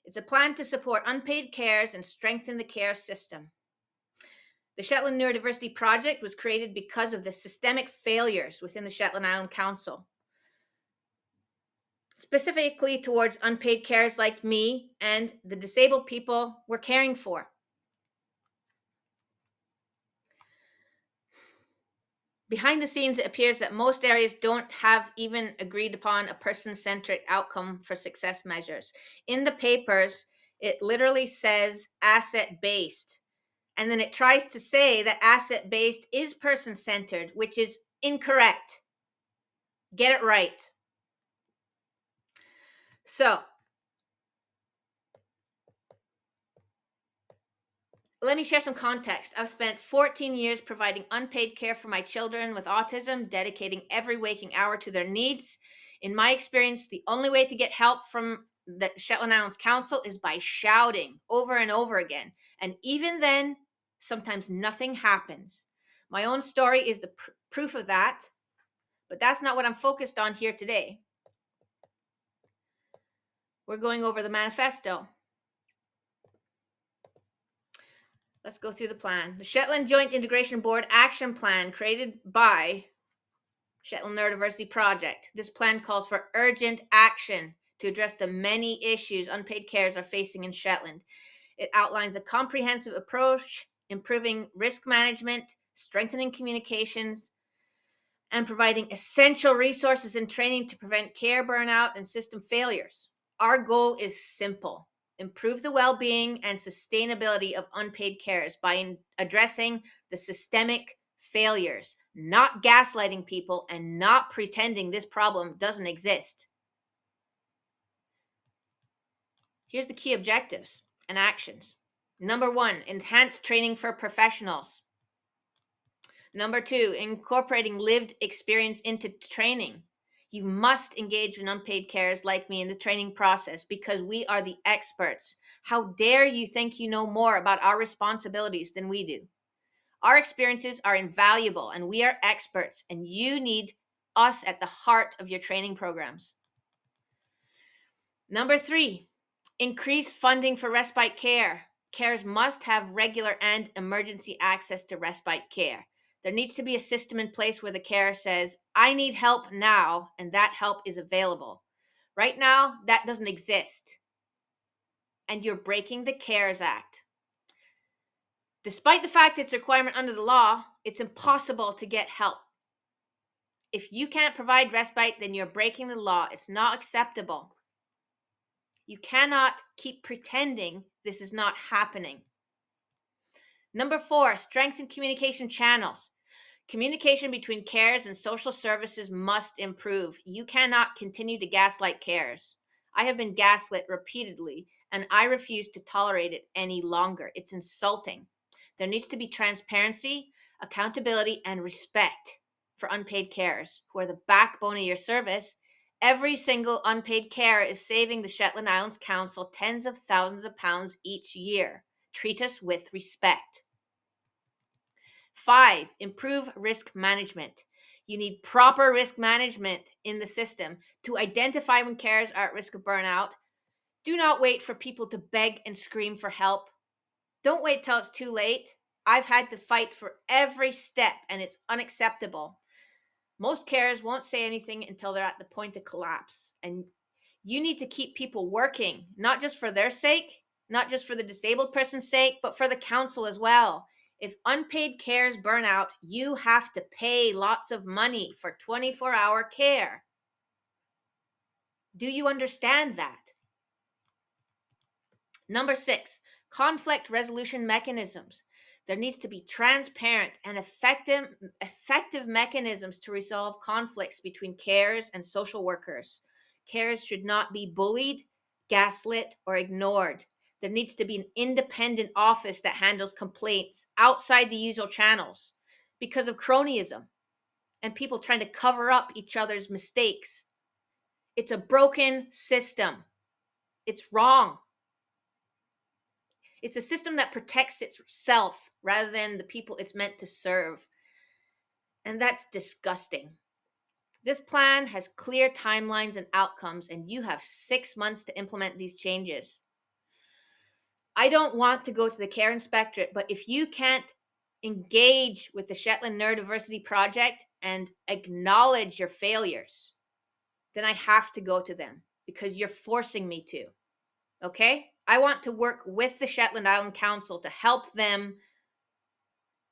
It's a plan to support unpaid cares and strengthen the care system. The Shetland Neurodiversity Project was created because of the systemic failures within the Shetland Island Council, specifically towards unpaid carers like me and the disabled people we're caring for. Behind the scenes, it appears that most areas don't have even agreed upon a person-centric outcome for success measures. In the papers, it literally says asset-based. And then it tries to say that asset-based is person-centered, which is incorrect. Get it right. So, let me share some context. I've spent 14 years providing unpaid care for my children with autism, dedicating every waking hour to their needs. In my experience, the only way to get help from the Shetland Islands Council is by shouting over and over again. And even then, sometimes nothing happens. My own story is the proof of that, but that's not what I'm focused on here today. We're going over the manifesto. Let's go through the plan. The Shetland Joint Integration Board Action Plan, created by Shetland Neurodiversity Project. This plan calls for urgent action to address the many issues unpaid carers are facing in Shetland. It outlines a comprehensive approach, improving risk management, strengthening communications, and providing essential resources and training to prevent care burnout and system failures. Our goal is simple: improve the well-being and sustainability of unpaid carers by addressing the systemic failures, not gaslighting people and not pretending this problem doesn't exist. Here's the key objectives and actions. Number 1, enhance training for professionals. Number 2, incorporating lived experience into training. You must engage in unpaid carers like me in the training process because we are the experts. How dare you think you know more about our responsibilities than we do? Our experiences are invaluable and we are experts, and you need us at the heart of your training programs. Number 3, increase funding for respite care. Carers must have regular and emergency access to respite care. There needs to be a system in place where the carer says, I need help now, and that help is available. Right now, that doesn't exist. And you're breaking the CARES Act. Despite the fact it's a requirement under the law, it's impossible to get help. If you can't provide respite, then you're breaking the law. It's not acceptable. You cannot keep pretending this is not happening. Number 4, strengthen communication channels. Communication between carers and social services must improve. You cannot continue to gaslight carers. I have been gaslit repeatedly, and I refuse to tolerate it any longer. It's insulting. There needs to be transparency, accountability, and respect for unpaid carers, who are the backbone of your service. Every single unpaid carer is saving the Shetland Islands Council tens of thousands of pounds each year. Treat us with respect. 5, improve risk management. You need proper risk management in the system to identify when carers are at risk of burnout. Do not wait for people to beg and scream for help. Don't wait till it's too late. I've had to fight for every step, and it's unacceptable. Most carers won't say anything until they're at the point of collapse. And you need to keep people working, not just for their sake, not just for the disabled person's sake, but for the council as well. If unpaid carers burn out, you have to pay lots of money for 24-hour care. Do you understand that? Number 6, conflict resolution mechanisms. There needs to be transparent and effective mechanisms to resolve conflicts between carers and social workers. Carers should not be bullied, gaslit, or ignored. There needs to be an independent office that handles complaints outside the usual channels because of cronyism and people trying to cover up each other's mistakes. It's a broken system. It's wrong. It's a system that protects itself rather than the people it's meant to serve. And that's disgusting. This plan has clear timelines and outcomes, and you have 6 months to implement these changes. I don't want to go to the care inspectorate, but if you can't engage with the Shetland Neurodiversity Project and acknowledge your failures, then I have to go to them because you're forcing me to. Okay? I want to work with the Shetland Island Council to help them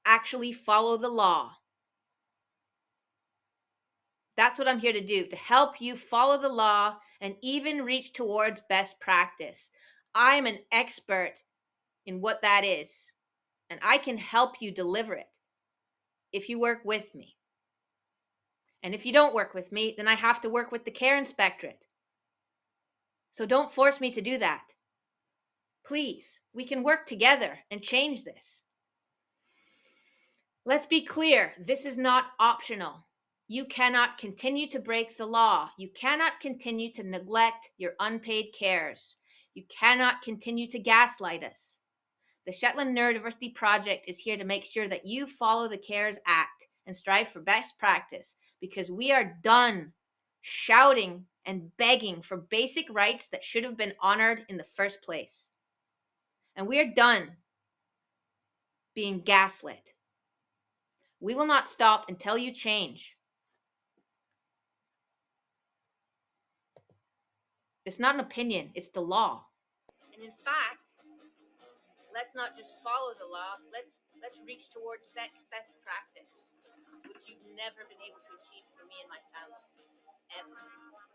actually follow the law. That's what I'm here to do, to help you follow the law and even reach towards best practice. I'm an expert in what that is, and I can help you deliver it if you work with me. And if you don't work with me, then I have to work with the care inspectorate. So don't force me to do that. Please, we can work together and change this. Let's be clear, this is not optional. You cannot continue to break the law. You cannot continue to neglect your unpaid cares. You cannot continue to gaslight us. The Shetland Neurodiversity Project is here to make sure that you follow the CARES Act and strive for best practice, because we are done shouting and begging for basic rights that should have been honored in the first place. And we are done being gaslit. We will not stop until you change. It's not an opinion, it's the law. And in fact, let's not just follow the law, let's reach towards best practice, which you've never been able to achieve for me and my family, ever.